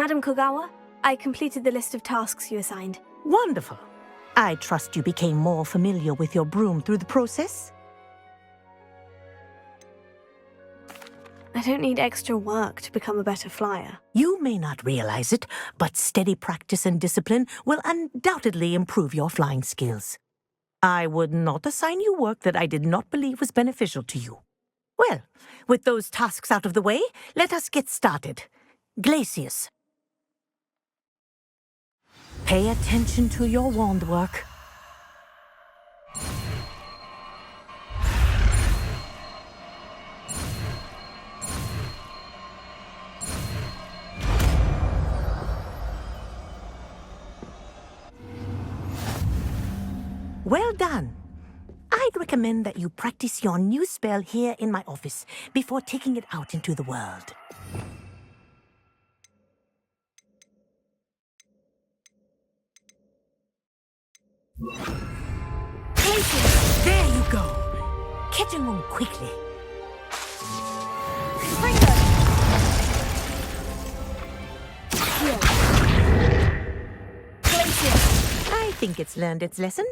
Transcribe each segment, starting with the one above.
Madame Kogawa, I completed the list of tasks you assigned. Wonderful. I trust you became more familiar with your broom through the process? I don't need extra work to become a better flyer. You may not realize it, but steady practice and discipline will undoubtedly improve your flying skills. I would not assign you work that I did not believe was beneficial to you. Well, with those tasks out of the way, let us get started. Glacius. Pay attention to your wand work. Well done. I'd recommend that you practice your new spell here in my office before taking it out into the world. There you go. Catching on quickly. I think it's learned its lesson,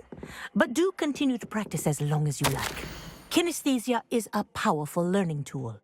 but do continue to practice as long as you like. Kinesthesia is a powerful learning tool.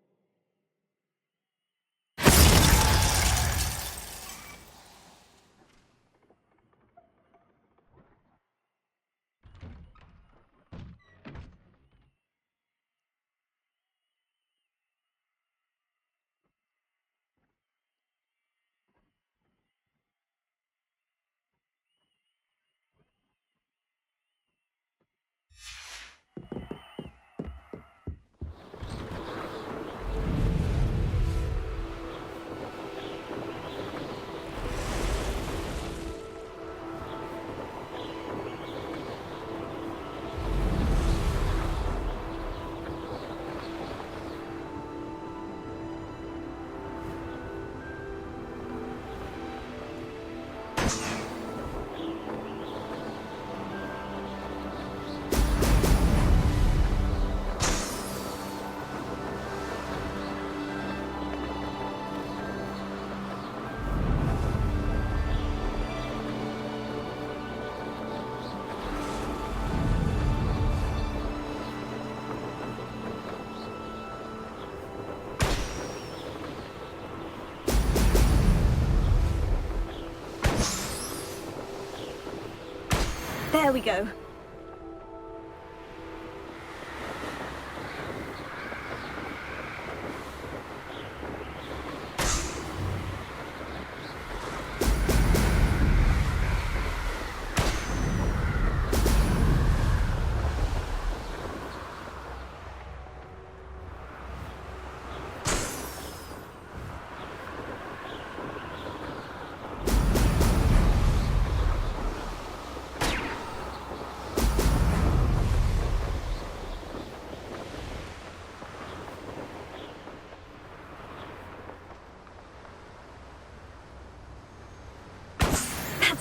There we go.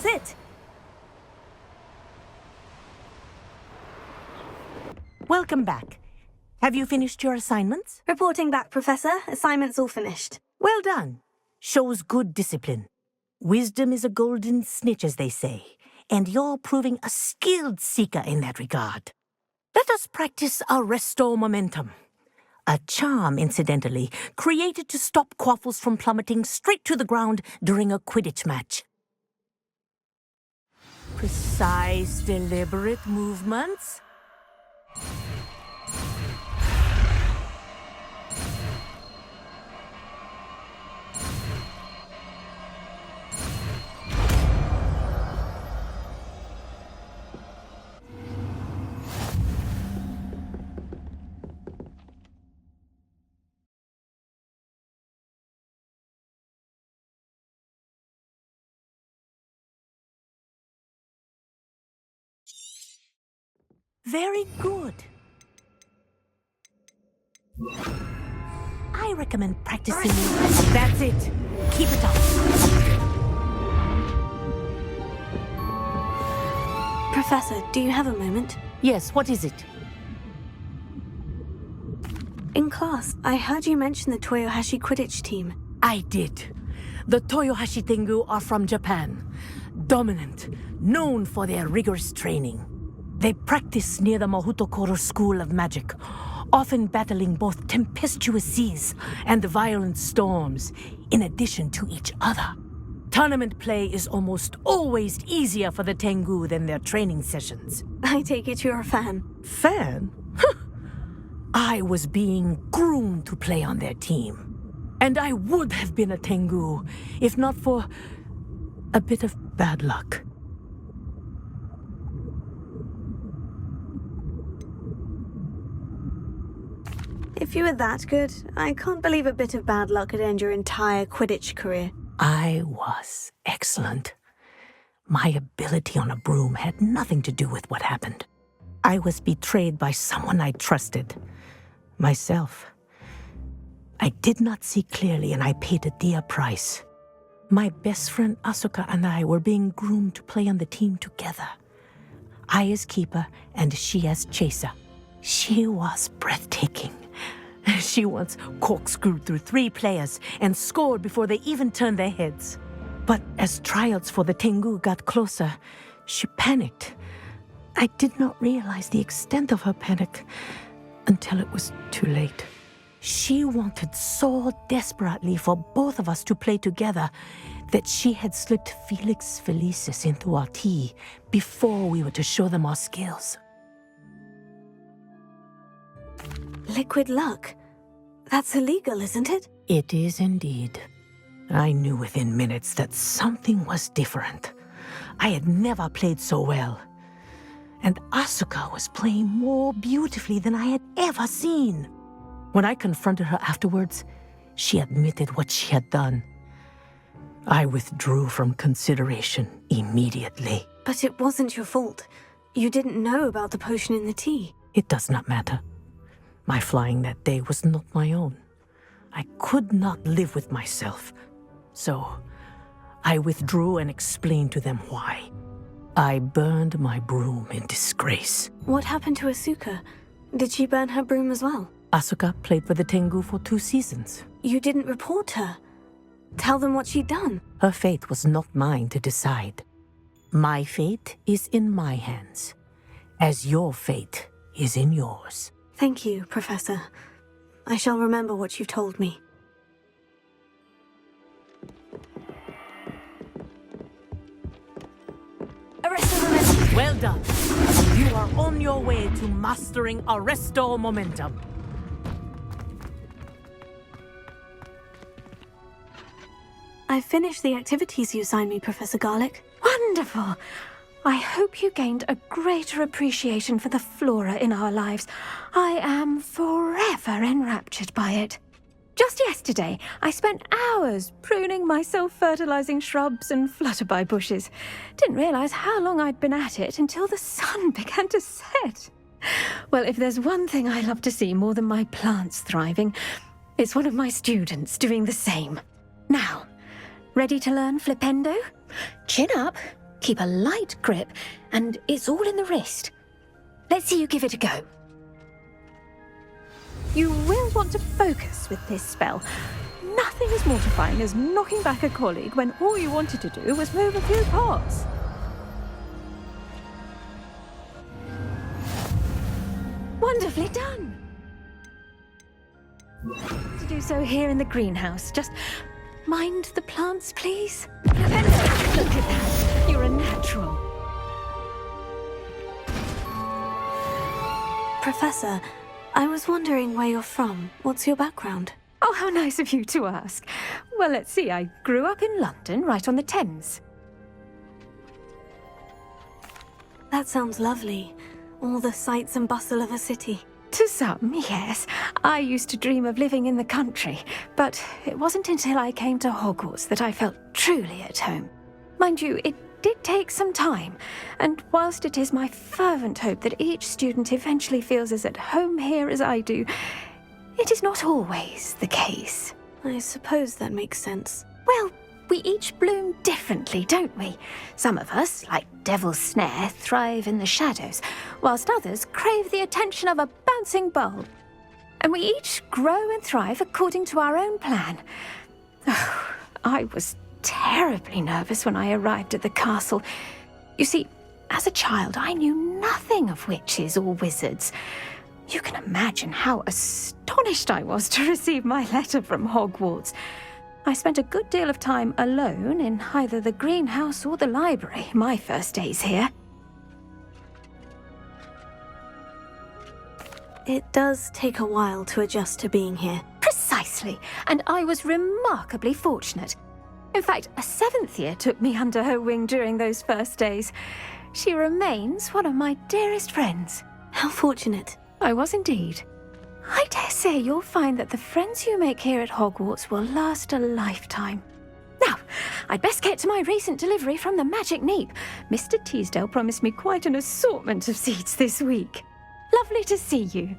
That's it. Welcome back. Have you finished your assignments? Reporting back, Professor. Assignment's all finished. Well done. Shows good discipline. Wisdom is a golden snitch, as they say, and you're proving a skilled seeker in that regard. Let us practice our restore momentum. A charm, incidentally, created to stop quaffles from plummeting straight to the ground during a Quidditch match. Precise, deliberate movements. Very good. I recommend practicing. That's it. Keep it up. Professor, do you have a moment? Yes, what is it? In class, I heard you mention the Toyohashi Quidditch team. I did. The Toyohashi Tengu are from Japan. Dominant, known for their rigorous training. They practice near the Mahutokoro School of Magic, often battling both tempestuous seas and violent storms, in addition to each other. Tournament play is almost always easier for the Tengu than their training sessions. I take it you're a fan. Fan? I was being groomed to play on their team. And I would have been a Tengu, if not for a bit of bad luck. If you were that good, I can't believe a bit of bad luck could end your entire Quidditch career. I was excellent. My ability on a broom had nothing to do with what happened. I was betrayed by someone I trusted. Myself. I did not see clearly, and I paid a dear price. My best friend Asuka and I were being groomed to play on the team together. I as keeper, and she as chaser. She was breathtaking. She once corkscrewed through 3 players and scored before they even turned their heads. But as tryouts for the Tengu got closer, she panicked. I did not realize the extent of her panic until it was too late. She wanted so desperately for both of us to play together that she had slipped Felix Felicis into our tea before we were to show them our skills. Liquid luck? That's illegal, isn't it? It is indeed. I knew within minutes that something was different. I had never played so well. And Asuka was playing more beautifully than I had ever seen. When I confronted her afterwards, she admitted what she had done. I withdrew from consideration immediately. But it wasn't your fault. You didn't know about the potion in the tea. It does not matter. My flying that day was not my own. I could not live with myself. So, I withdrew and explained to them why. I burned my broom in disgrace. What happened to Asuka? Did she burn her broom as well? Asuka played for the Tengu for 2 seasons. You didn't report her. Tell them what she'd done. Her fate was not mine to decide. My fate is in my hands, as your fate is in yours. Thank you, Professor. I shall remember what you've told me. Arresto Momentum! Well done. You are on your way to mastering Arresto Momentum. I've finished the activities you assigned me, Professor Garlick. Wonderful! I hope you gained a greater appreciation for the flora in our lives. I am forever enraptured by it. Just yesterday, I spent hours pruning my self-fertilizing shrubs and flutterby bushes. Didn't realize how long I'd been at it until the sun began to set. Well, if there's one thing I love to see more than my plants thriving, it's one of my students doing the same. Now, ready to learn Flipendo? Chin up, keep a light grip, and it's all in the wrist. Let's see you give it a go. You will want to focus with this spell. Nothing as mortifying as knocking back a colleague when all you wanted to do was move a few pots. Wonderfully done. To do so here in the greenhouse. Just mind the plants, please. Flipendo, look at that. You're a natural. Professor, I was wondering where you're from. What's your background? Oh, how nice of you to ask. Well, let's see. I grew up in London, right on the Thames. That sounds lovely. All the sights and bustle of a city. To some, yes. I used to dream of living in the country, but it wasn't until I came to Hogwarts that I felt truly at home. Mind you, it did take some time, and whilst it is my fervent hope that each student eventually feels as at home here as I do, it is not always the case. I suppose that makes sense. Well, we each bloom differently, don't we? Some of us, like Devil's Snare, thrive in the shadows, whilst others crave the attention of a bouncing bulb. And we each grow and thrive according to our own plan. Oh, I was terribly nervous when I arrived at the castle. You see, as a child, I knew nothing of witches or wizards. You can imagine how astonished I was to receive my letter from Hogwarts. I spent a good deal of time alone in either the greenhouse or the library my first days here. It does take a while to adjust to being here. Precisely, and I was remarkably fortunate. In fact, a 7th year took me under her wing during those first days. She remains one of my dearest friends. How fortunate. I was indeed. I dare say you'll find that the friends you make here at Hogwarts will last a lifetime. Now, I'd best get to my recent delivery from the Magic Neep. Mr. Teasdale promised me quite an assortment of seeds this week. Lovely to see you.